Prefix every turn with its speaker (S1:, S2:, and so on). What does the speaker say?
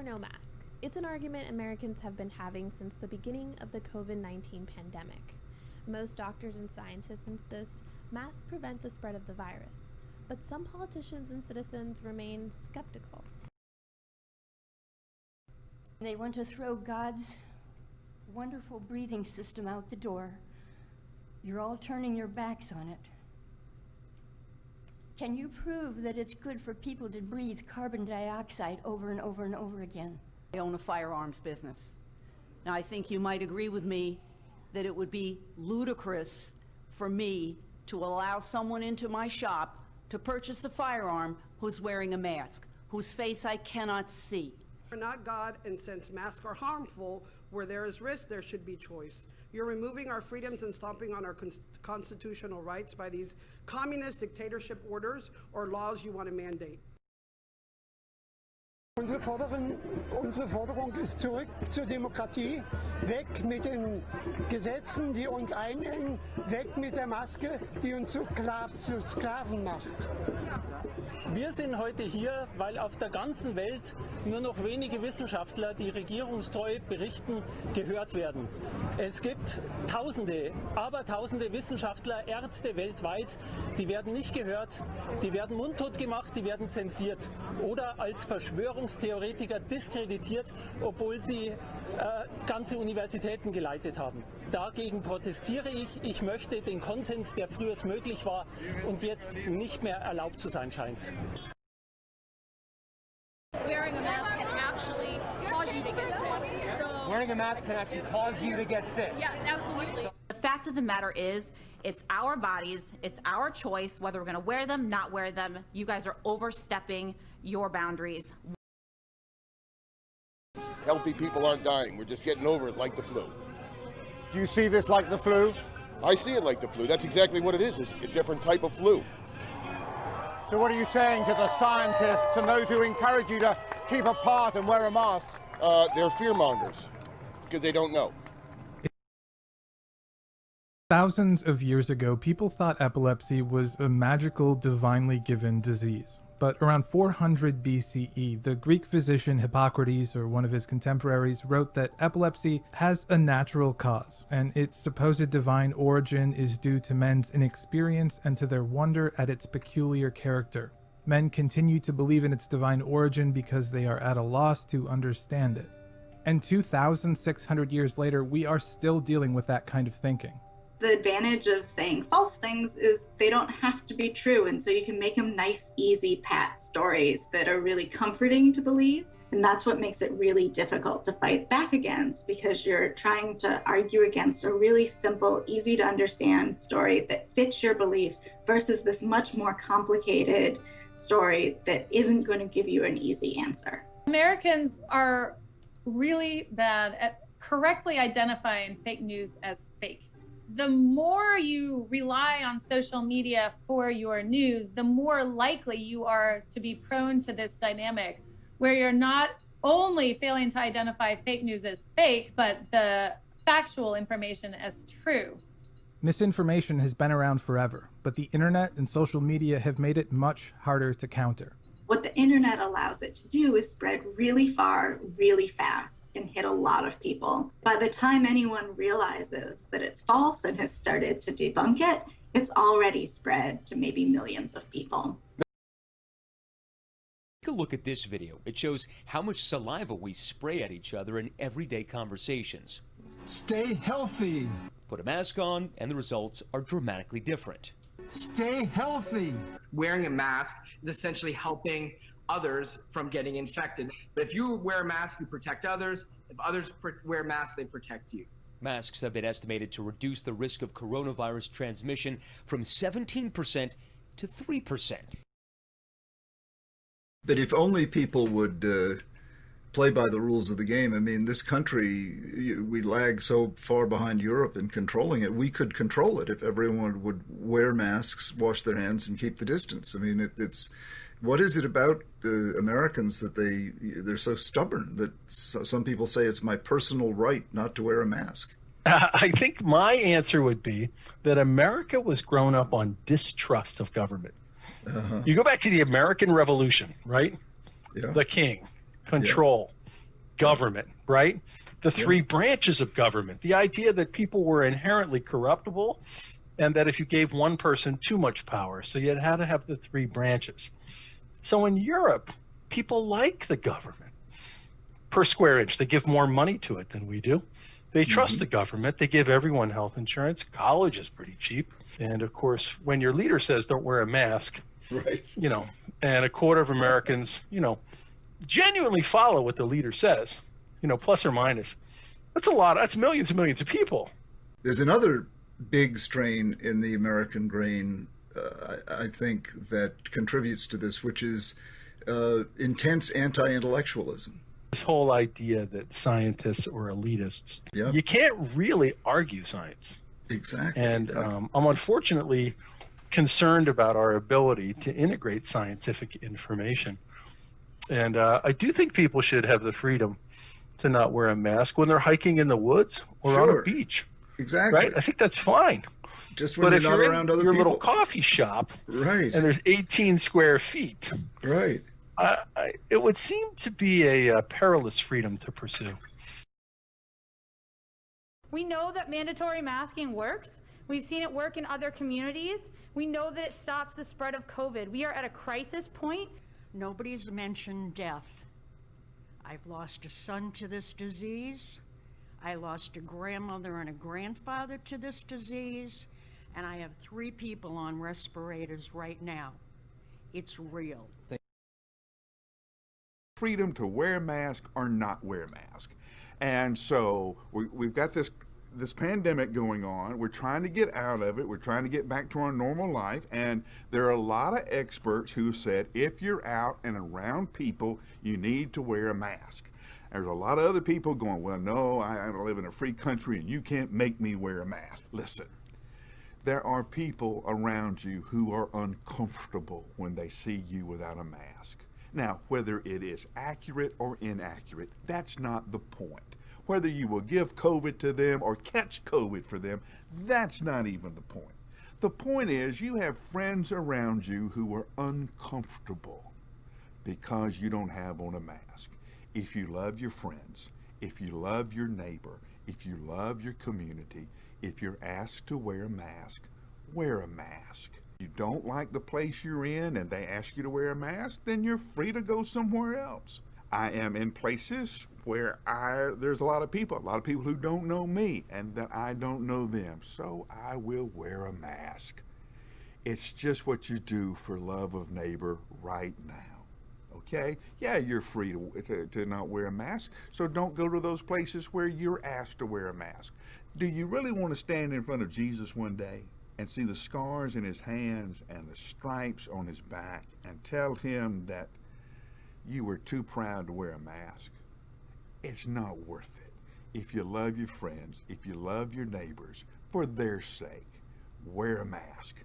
S1: or no mask? It's an argument Americans have been having since the beginning of the COVID-19 pandemic. Most doctors and scientists insist masks prevent the spread of the virus, but some politicians and citizens remain skeptical.
S2: They want to throw God's wonderful breathing system out the door. You're all turning your backs on it. Can you prove that it's good for people to breathe carbon dioxide over and over and over again?
S3: I own a firearms business. Now, I think you might agree with me that it would be ludicrous for me to allow someone into my shop to purchase a firearm who's wearing a mask, whose face I cannot see.
S4: We're not God, and since masks are harmful, where there is risk, there should be choice. You're removing our freedoms and stomping on our constitutional rights by these communist dictatorship orders or laws you want to mandate.
S5: Unsere Forderung ist zurück zur Demokratie, weg mit den Gesetzen, die uns einengen, weg mit der Maske, die uns zu Sklaven macht.
S6: Wir sind heute hier, weil auf der ganzen Welt nur noch wenige Wissenschaftler, die regierungstreu berichten, gehört werden. Es gibt Tausende, Abertausende Wissenschaftler, Ärzte weltweit, die werden nicht gehört, die werden mundtot gemacht, die werden zensiert oder als Verschwörungstheoretiker diskreditiert, obwohl sie ganze Universitäten geleitet haben. Dagegen protestiere ich. Ich möchte den Konsens, der früher möglich war und jetzt nicht mehr erlaubt zu sein scheint.
S7: Wearing a mask can actually cause you to get sick. So
S8: wearing a mask can actually cause you to get sick.
S7: Yes, absolutely.
S9: The fact of the matter is, it's our bodies, it's our choice whether we're going to wear them, not wear them. You guys are overstepping your boundaries.
S10: Healthy people aren't dying. We're just getting over it like the flu.
S8: Do you see this like the flu?
S10: I see it like the flu. That's exactly what it is. It's a different type of flu.
S8: So what are you saying to the scientists and those who encourage you to keep apart and wear a mask?
S10: They're fear-mongers because they don't know.
S11: Thousands of years ago, people thought epilepsy was a magical, divinely given disease. But around 400 BCE, the Greek physician Hippocrates, or one of his contemporaries, wrote that epilepsy has a natural cause, and its supposed divine origin is due to men's inexperience and to their wonder at its peculiar character. Men continue to believe in its divine origin because they are at a loss to understand it. And 2,600 years later, we are still dealing with that kind of thinking.
S12: The advantage of saying false things is they don't have to be true, and so you can make them nice, easy, pat stories that are really comforting to believe. And that's what makes it really difficult to fight back against, because you're trying to argue against a really simple, easy to understand story that fits your beliefs versus this much more complicated story that isn't going to give you an easy answer.
S7: Americans are really bad at correctly identifying fake news as fake. The more you rely on social media for your news, the more likely you are to be prone to this dynamic where you're not only failing to identify fake news as fake, but the factual information as true.
S11: Misinformation has been around forever, but the internet and social media have made it much harder to counter.
S12: What the internet allows it to do is spread really far, really fast, and hit a lot of people. By the time anyone realizes that it's false and has started to debunk it, it's already spread to maybe millions of people.
S13: Take a look at this video. It shows how much saliva we spray at each other in everyday conversations.
S14: Stay healthy.
S13: Put a mask on, and the results are dramatically different.
S14: Stay healthy.
S15: Wearing a mask is essentially helping others from getting infected. But if you wear a mask, you protect others. If others wear masks, they protect you.
S13: Masks have been estimated to reduce the risk of coronavirus transmission from 17% to 3%.
S16: But if only people would play by the rules of the game. I mean, this country, we lag so far behind Europe in controlling it. We could control it if everyone would wear masks, wash their hands, and keep the distance. I mean, it's what is it about Americans that they're so stubborn that some people say it's my personal right not to wear a mask?
S17: I think my answer would be that America was grown up on distrust of government. You go back to the American Revolution, right?
S16: Yeah.
S17: The king, control. Yeah. government, right? The three branches of government, the idea that people were inherently corruptible and that if you gave one person too much power, so you had to have the three branches. So in Europe, people like the government. Per square inch, they give more money to it than we do. They trust the government. They give everyone health insurance. College is pretty cheap. And of course, when your leader says don't wear a mask,
S16: right,
S17: you know, and a quarter of Americans, you know, genuinely follow what the leader says, you know, plus or minus. That's a lot. That's millions and millions of people.
S16: There's another big strain in the American grain, I think, that contributes to this, which is intense anti-intellectualism.
S17: This whole idea that scientists or elitists, you can't really argue science.
S16: Exactly.
S17: And I'm unfortunately concerned about our ability to integrate scientific information. And I do think people should have the freedom to not wear a mask when they're hiking in the woods or on a beach.
S16: Exactly.
S17: Right? I think that's fine.
S16: Just when you're not around other people.
S17: Your little coffee shop,
S16: right?
S17: And there's 18 square feet,
S16: right?
S17: It would seem to be a perilous freedom to pursue.
S18: We know that mandatory masking works. We've seen it work in other communities. We know that it stops the spread of COVID. We are at a crisis point.
S19: Nobody's mentioned death. I've lost a son to this disease. I lost a grandmother and a grandfather to this disease. And I have 3 people on respirators right now. It's real.
S20: Freedom to wear a mask or not wear a mask. And so we've got this pandemic going on. We're trying to get out of it. We're trying to get back to our normal life. And there are a lot of experts who said if you're out and around people, you need to wear a mask. There's a lot of other people going, well, no, I live in a free country and you can't make me wear a mask. Listen, there are people around you who are uncomfortable when they see you without a mask. Now, whether it is accurate or inaccurate, that's not the point. Whether you will give COVID to them or catch COVID for them, that's not even the point. The point is you have friends around you who are uncomfortable because you don't have on a mask. If you love your friends, if you love your neighbor, if you love your community, if you're asked to wear a mask, wear a mask. You don't like the place you're in and they ask you to wear a mask, then you're free to go somewhere else. I am in places where there's a lot of people who don't know me and that I don't know them, so I will wear a mask. It's just what you do for love of neighbor right now, okay? Yeah, you're free to not wear a mask, so don't go to those places where you're asked to wear a mask. Do you really want to stand in front of Jesus one day and see the scars in his hands and the stripes on his back and tell him that you were too proud to wear a mask? It's not worth it. If you love your friends, if you love your neighbors, for their sake, wear a mask.